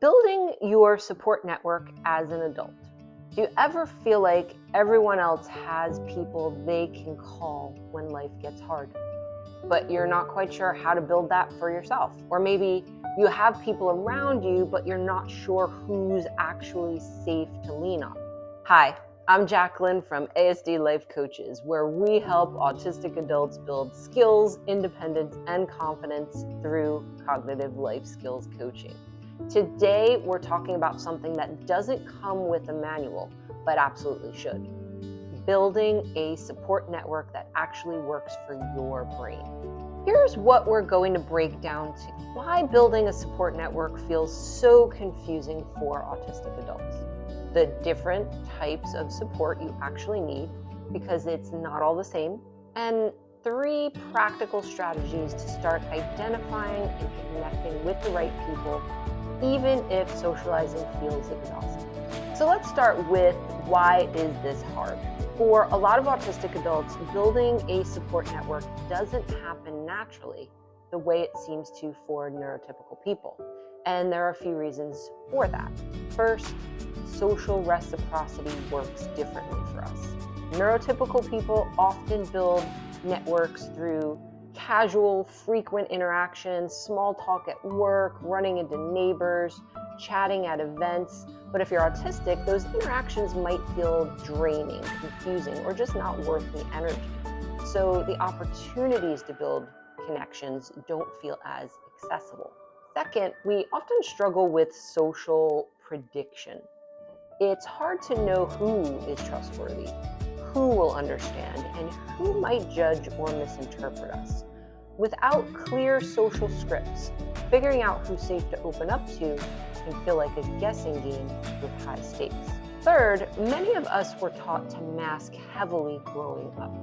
Building your support network as an adult. Do you ever feel like everyone else has people they can call when life gets hard, but you're not quite sure how to build that for yourself? Or maybe you have people around you, but you're not sure who's actually safe to lean on. Hi, I'm Jacqueline from ASD Life Coaches, where we help autistic adults build skills, independence, and confidence through cognitive life skills coaching. Today, we're talking about something that doesn't come with a manual, but absolutely should. Building a support network that actually works for your brain. Here's what we're going to break down to why building a support network feels so confusing for autistic adults. The different types of support you actually need, because it's not all the same, and 3 practical strategies to start identifying and connecting with the right people, even if socializing feels exhausting. So let's start with, why is this hard? For a lot of autistic adults, building a support network doesn't happen naturally the way it seems to for neurotypical people. And there are a few reasons for that. First, social reciprocity works differently for us. Neurotypical people often build networks through casual, frequent interactions, small talk at work, running into neighbors, chatting at events. But if you're autistic, those interactions might feel draining, confusing, or just not worth the energy. So the opportunities to build connections don't feel as accessible. Second, we often struggle with social prediction. It's hard to know who is trustworthy, who will understand, and who might judge or misinterpret us. Without clear social scripts, figuring out who's safe to open up to can feel like a guessing game with high stakes. Third, many of us were taught to mask heavily growing up.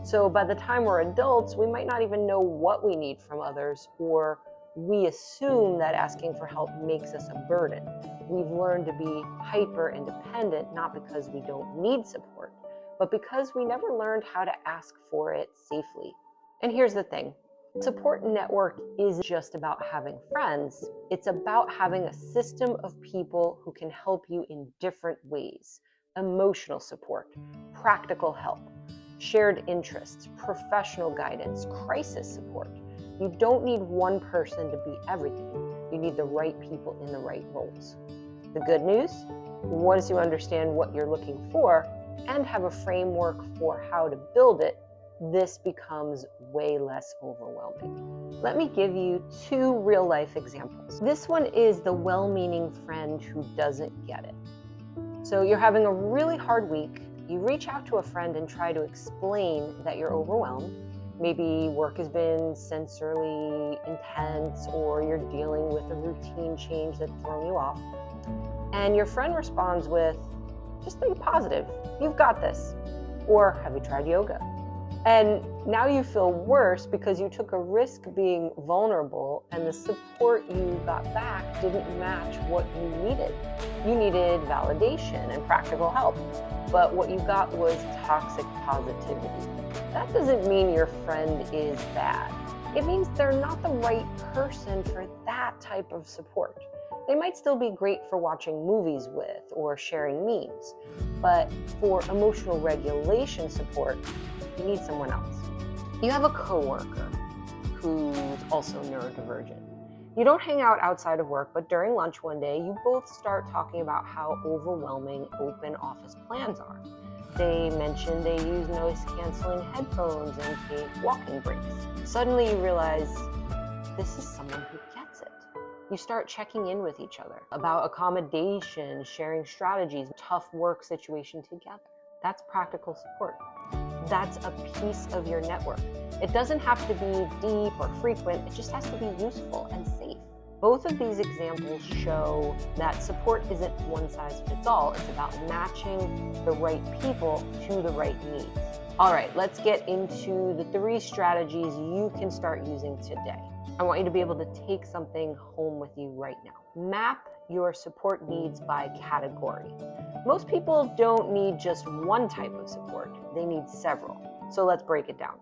So by the time we're adults, we might not even know what we need from others, or we assume that asking for help makes us a burden. We've learned to be hyper independent, not because we don't need support, but because we never learned how to ask for it safely. And here's the thing. Support network isn't just about having friends. It's about having a system of people who can help you in different ways. Emotional support, practical help, shared interests, professional guidance, crisis support. You don't need one person to be everything. You need the right people in the right roles. The good news, once you understand what you're looking for and have a framework for how to build it, this becomes way less overwhelming. Let me give you 2 real-life examples. This one is the well-meaning friend who doesn't get it. So you're having a really hard week. You reach out to a friend and try to explain that you're overwhelmed. Maybe work has been sensorily intense, or you're dealing with a routine change that's thrown you off. And your friend responds with, just think positive, you've got this. Or, have you tried yoga? And now you feel worse because you took a risk being vulnerable, and the support you got back didn't match what you needed. You needed validation and practical help, but what you got was toxic positivity. That doesn't mean your friend is bad. It means they're not the right person for that type of support. They might still be great for watching movies with or sharing memes, but for emotional regulation support, you need someone else. You have a coworker who's also neurodivergent. You don't hang out outside of work, but during lunch one day, you both start talking about how overwhelming open office plans are. They mention they use noise-canceling headphones and take walking breaks. Suddenly you realize this is someone who gets it. You start checking in with each other about accommodation, sharing strategies, tough work situation together. That's practical support. That's a piece of your network. It doesn't have to be deep or frequent, it just has to be useful and safe. Both of these examples show that support isn't one size fits all. It's about matching the right people to the right needs. All right, let's get into the 3 strategies you can start using today. I want you to be able to take something home with you right now. Map your support needs by category. Most people don't need just one type of support. They need several. So let's break it down.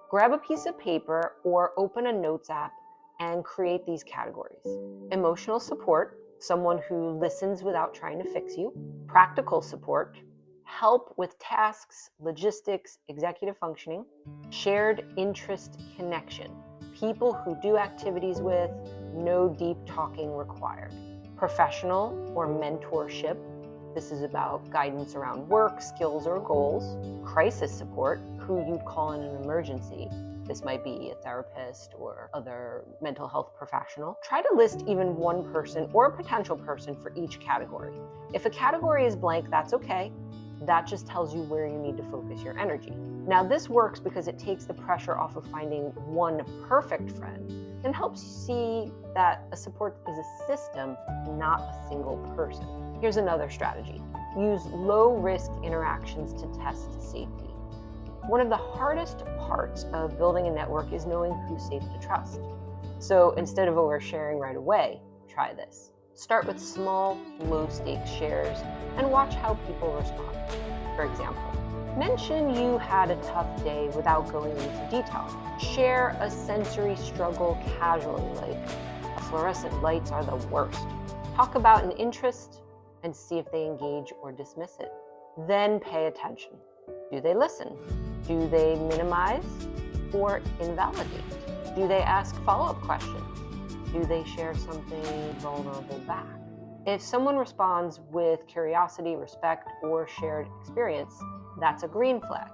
Grab a piece of paper or open a notes app and create these categories. Emotional support, someone who listens without trying to fix you, practical support, help with tasks, logistics, executive functioning, shared interest connection, people who do activities with, no deep talking required, professional or mentorship. This is about guidance around work, skills, or goals, crisis support, who you'd call in an emergency. This might be a therapist or other mental health professional. Try to list even one person or a potential person for each category. If a category is blank, that's okay. That just tells you where you need to focus your energy. Now, this works because it takes the pressure off of finding one perfect friend and helps you see that a support is a system, not a single person. Here's another strategy. Use low-risk interactions to test safety. One of the hardest parts of building a network is knowing who's safe to trust. So instead of oversharing right away, try this. Start with small, low-stakes shares and watch how people respond. For example, mention you had a tough day without going into detail. Share a sensory struggle casually, like fluorescent lights are the worst. Talk about an interest and see if they engage or dismiss it. Then pay attention. Do they listen? Do they minimize or invalidate? Do they ask follow-up questions? Do they share something vulnerable back? If someone responds with curiosity, respect, or shared experience, that's a green flag.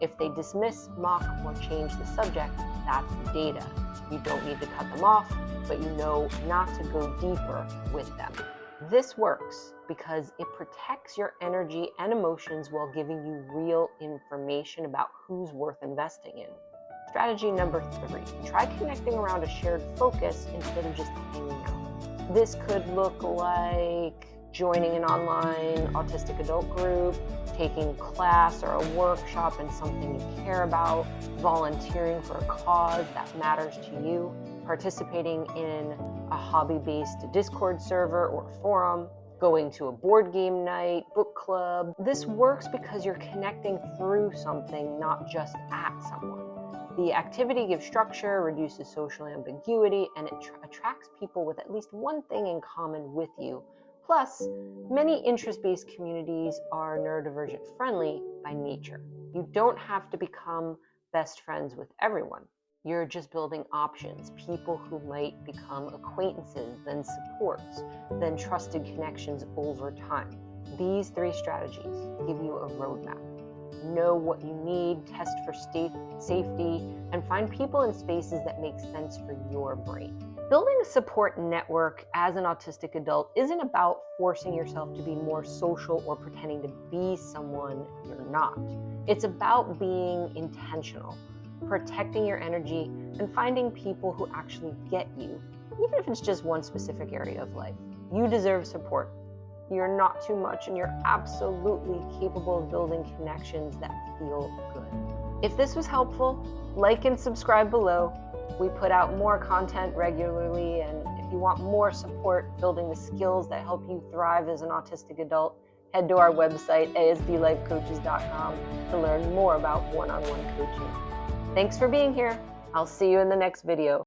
If they dismiss, mock, or change the subject, that's data. You don't need to cut them off, but you know not to go deeper with them. This works because it protects your energy and emotions while giving you real information about who's worth investing in. Strategy number 3, try connecting around a shared focus instead of just hanging out. This could look like joining an online autistic adult group, taking a class or a workshop in something you care about, volunteering for a cause that matters to you, participating in a hobby-based Discord server or forum, going to a board game night, book club. This works because you're connecting through something, not just at someone. The activity gives structure, reduces social ambiguity, and it attracts people with at least one thing in common with you. Plus, many interest-based communities are neurodivergent friendly by nature. You don't have to become best friends with everyone. You're just building options, people who might become acquaintances, then supports, then trusted connections over time. These 3 strategies give you a roadmap. Know what you need, test for safety, and find people and spaces that make sense for your brain. Building a support network as an autistic adult isn't about forcing yourself to be more social or pretending to be someone you're not. It's about being intentional, protecting your energy, and finding people who actually get you, even if it's just one specific area of life. You deserve support. You're not too much, and you're absolutely capable of building connections that feel good. If this was helpful, like and subscribe below. We put out more content regularly, and if you want more support building the skills that help you thrive as an autistic adult, head to our website, asdlifecoaches.com, to learn more about one-on-one coaching. Thanks for being here. I'll see you in the next video.